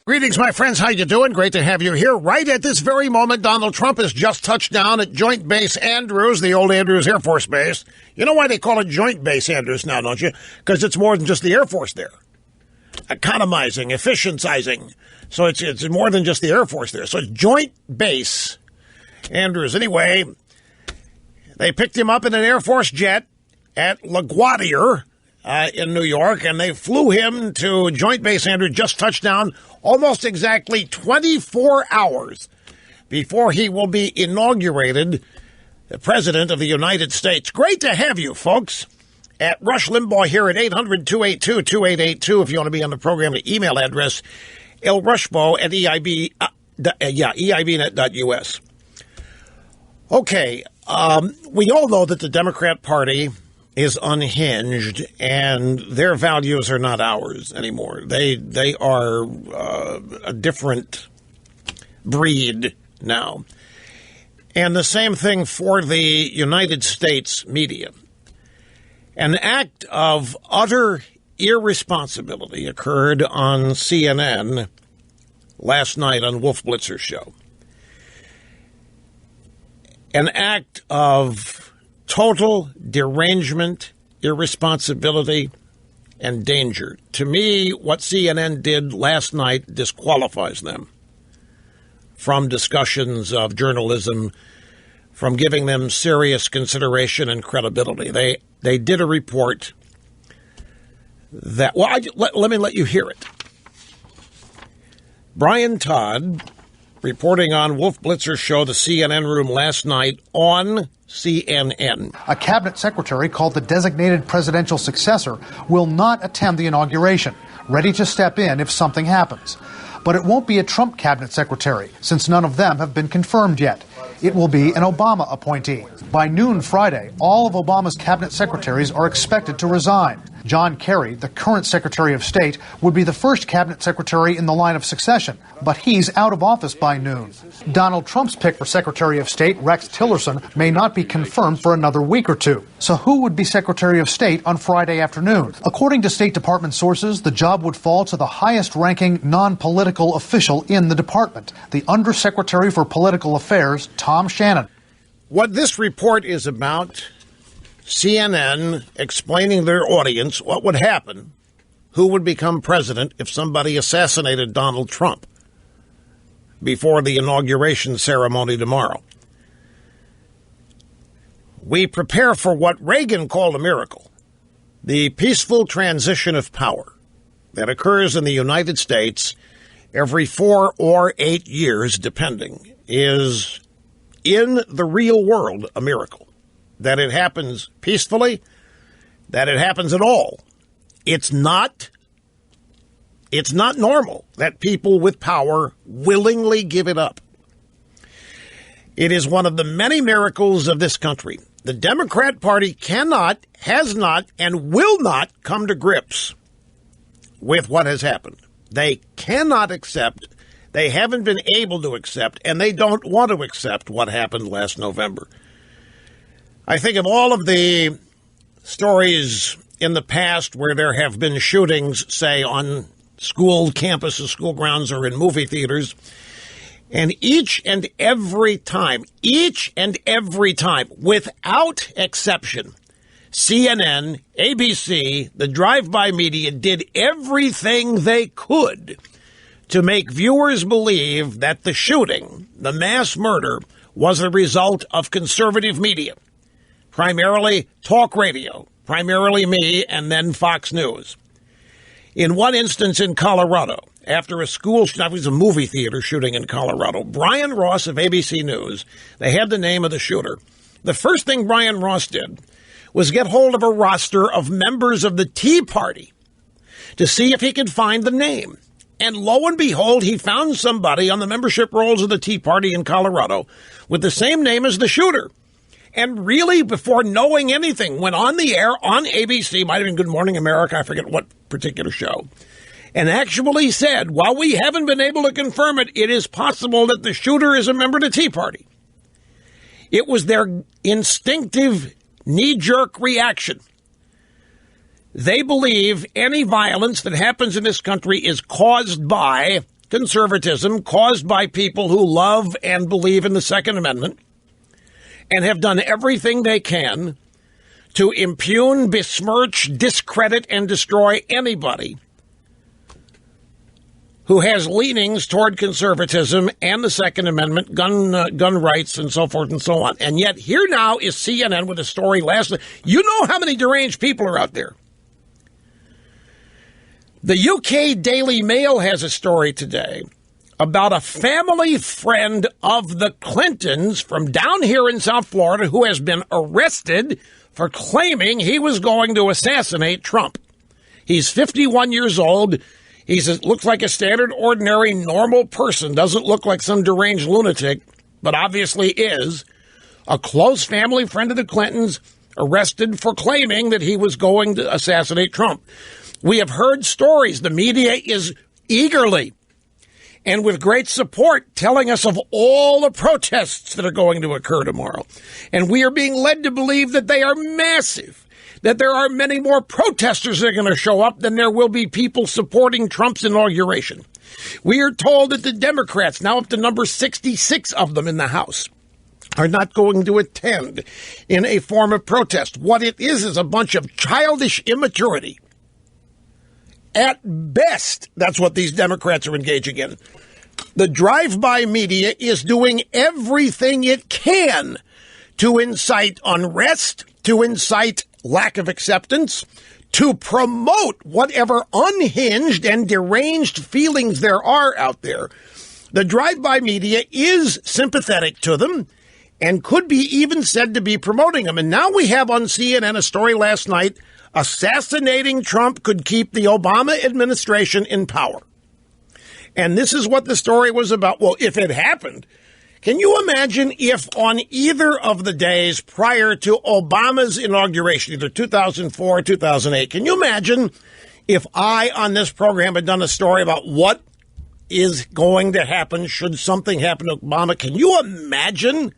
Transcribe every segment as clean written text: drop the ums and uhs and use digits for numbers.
Greetings, my friends. How you doing? Great to have you here. Right at this very moment, Donald Trump has just touched down at Joint Base Andrews, the old Andrews Air Force Base. You know why they call it Joint Base Andrews now, don't you? Because it's more than just the Air Force there. Economizing, efficientizing. So it's more than just the Air Force there. So it's Joint Base Andrews. Anyway, they picked him up in an Air Force jet at LaGuardia in New York, and they flew him to Joint Base Andrews, just touched down almost exactly 24 hours before he will be inaugurated the President of the United States. Great to have you, folks, at Rush Limbaugh here at 800-282-2882. If you want to be on the program, the email address, lrushbaugh at eibnet.us. Okay, we all know that the Democrat Party is unhinged, and their values are not ours anymore. They are a different breed now. And the same thing for the United States media. An act of utter irresponsibility occurred on CNN last night on Wolf Blitzer's show. An act of total derangement, irresponsibility, and danger. To me, what CNN did last night disqualifies them from discussions of journalism, from giving them serious consideration and credibility. They did a report that, well, let me let you hear it. Brian Todd, reporting on Wolf Blitzer's show, the CNN Room, last night on CNN. A cabinet secretary called the designated presidential successor will not attend the inauguration, ready to step in if something happens. But it won't be a Trump cabinet secretary, since none of them have been confirmed yet. It will be an Obama appointee. By noon Friday, all of Obama's cabinet secretaries are expected to resign. John Kerry, the current Secretary of State, would be the first cabinet secretary in the line of succession, but he's out of office by noon. Donald Trump's pick for Secretary of State, Rex Tillerson, may not be confirmed for another week or two. So who would be Secretary of State on Friday afternoon? According to State Department sources, the job would fall to the highest-ranking non-political official in the department, the Undersecretary for Political Affairs, Tom Shannon. What this report is about, CNN explaining to their audience what would happen, who would become president if somebody assassinated Donald Trump before the inauguration ceremony tomorrow. We prepare for what Reagan called a miracle, the peaceful transition of power that occurs in the United States every 4 or 8 years, depending, is in the real world a miracle. That it happens peacefully, that it happens at all. It's not normal that people with power willingly give it up. It is one of the many miracles of this country. The Democrat Party cannot, has not, and will not come to grips with what has happened. They cannot accept, they haven't been able to accept, and they don't want to accept what happened last November. I think of all of the stories in the past where there have been shootings, say, on school campuses, school grounds, or in movie theaters, and each and every time, without exception, CNN, ABC, the drive-by media did everything they could to make viewers believe that the shooting, the mass murder, was the result of conservative media. Primarily talk radio, primarily me, and then Fox News. In one instance in Colorado, after a school, that was a movie theater shooting in Colorado, Brian Ross of ABC News, they had the name of the shooter. The first thing Brian Ross did was get hold of a roster of members of the Tea Party to see if he could find the name. And lo and behold, he found somebody on the membership rolls of the Tea Party in Colorado with the same name as the shooter. And really, before knowing anything, went on the air on ABC, might have been Good Morning America, I forget what particular show, and actually said, while we haven't been able to confirm it, it is possible that the shooter is a member of the Tea Party. It was their instinctive knee-jerk reaction. They believe any violence that happens in this country is caused by conservatism caused by people who love and believe in the Second Amendment and have done everything they can to impugn, besmirch, discredit, and destroy anybody who has leanings toward conservatism and the Second Amendment, gun rights, and so forth and so on. And yet here now is CNN with a story last night. You know how many deranged people are out there. The UK Daily Mail has a story today about a family friend of the Clintons from down here in South Florida who has been arrested for claiming he was going to assassinate Trump. He's 51 years old. Looks like a standard, ordinary, normal person. Doesn't look like some deranged lunatic, but obviously is. A close family friend of the Clintons arrested for claiming that he was going to assassinate Trump. We have heard stories. The media is eagerly and with great support telling us of all the protests that are going to occur tomorrow. And we are being led to believe that they are massive, that there are many more protesters that are going to show up than there will be people supporting Trump's inauguration. We are told that the Democrats, now up to number 66 of them in the House, are not going to attend in a form of protest. What it is a bunch of childish immaturity. At best, that's what these Democrats are engaging in. The drive-by media is doing everything it can to incite unrest, to incite lack of acceptance, to promote whatever unhinged and deranged feelings there are out there. The drive-by media is sympathetic to them and could be even said to be promoting them. And now we have on CNN a story last night, assassinating Trump could keep the Obama administration in power. And this is what the story was about. Well, if it happened, can you imagine if on either of the days prior to Obama's inauguration, either 2004 or 2008, can you imagine if I on this program had done a story about what is going to happen should something happen to Obama? Can you imagine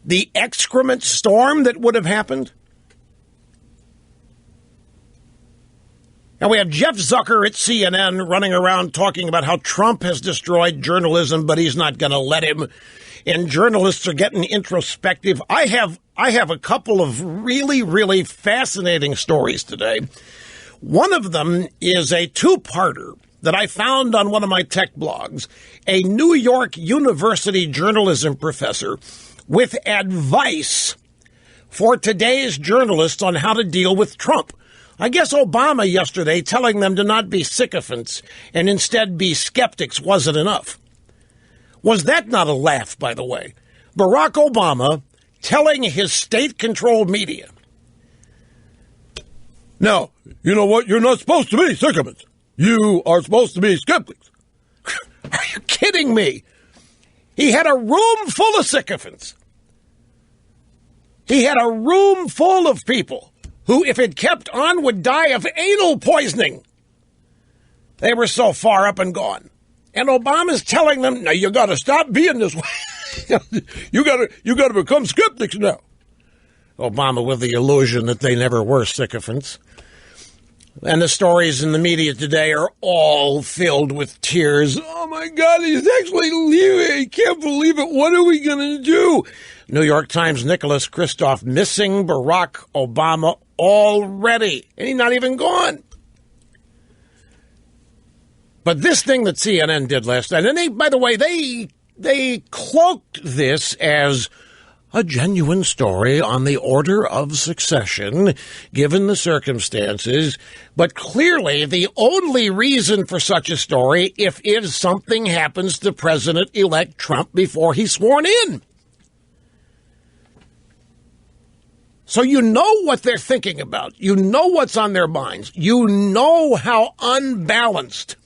the excrement storm that would have happened? Now, we have Jeff Zucker at CNN running around talking about how Trump has destroyed journalism, but he's not going to let him. And journalists are getting introspective. I have a couple of really, really fascinating stories today. One of them is a two-parter that I found on one of my tech blogs, a New York University journalism professor with advice for today's journalists on how to deal with Trump. I guess Obama yesterday telling them to not be sycophants and instead be skeptics wasn't enough. Was that not a laugh, by the way? Barack Obama telling his state-controlled media, no, you know what? You're not supposed to be sycophants. You are supposed to be skeptics. Are you kidding me? He had a room full of sycophants. He had a room full of people who, if it kept on, would die of anal poisoning. They were so far up and gone. And Obama's telling them, now you got to stop being this way. you got to become skeptics now. Obama with the illusion that they never were sycophants. And the stories in the media today are all filled with tears. Oh, my God, he's actually leaving. I can't believe it. What are we going to do? New York Times' Nicholas Kristof missing Barack Obama already. And he's not even gone. But this thing that CNN did last night, and they, by the way, they cloaked this as a genuine story on the order of succession, given the circumstances. But clearly, the only reason for such a story if something happens to President-elect Trump before he's sworn in. So you know what they're thinking about. You know what's on their minds. You know how unbalanced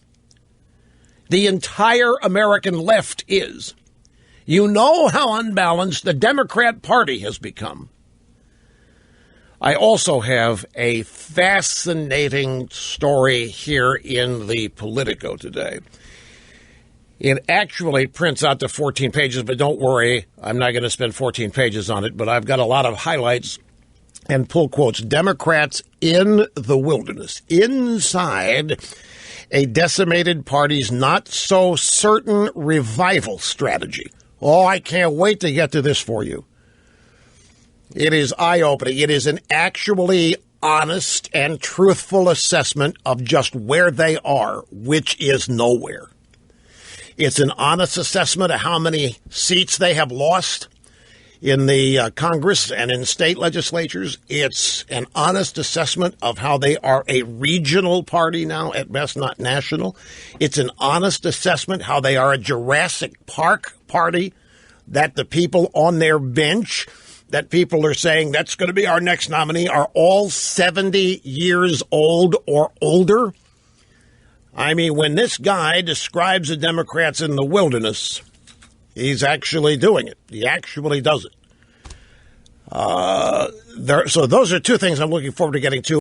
the entire American left is. You know how unbalanced the Democrat Party has become. I also have a fascinating story here in the Politico today. It actually prints out to 14 pages, but don't worry, I'm not going to spend 14 pages on it, but I've got a lot of highlights. and pull quotes, Democrats in the wilderness, inside a decimated party's not-so-certain revival strategy. Oh, I can't wait to get to this for you. It is eye-opening. It is an actually honest and truthful assessment of just where they are, which is nowhere. It's an honest assessment of how many seats they have lost in the Congress and in state legislatures. It's an honest assessment of how they are a regional party now, at best not national. It's an honest assessment how they are a Jurassic Park party, that the people on their bench, that people are saying that's going to be our next nominee, are all 70 years old or older. I mean, when this guy describes the Democrats in the wilderness, he's actually doing it. He actually does it. So those are two things I'm looking forward to getting to.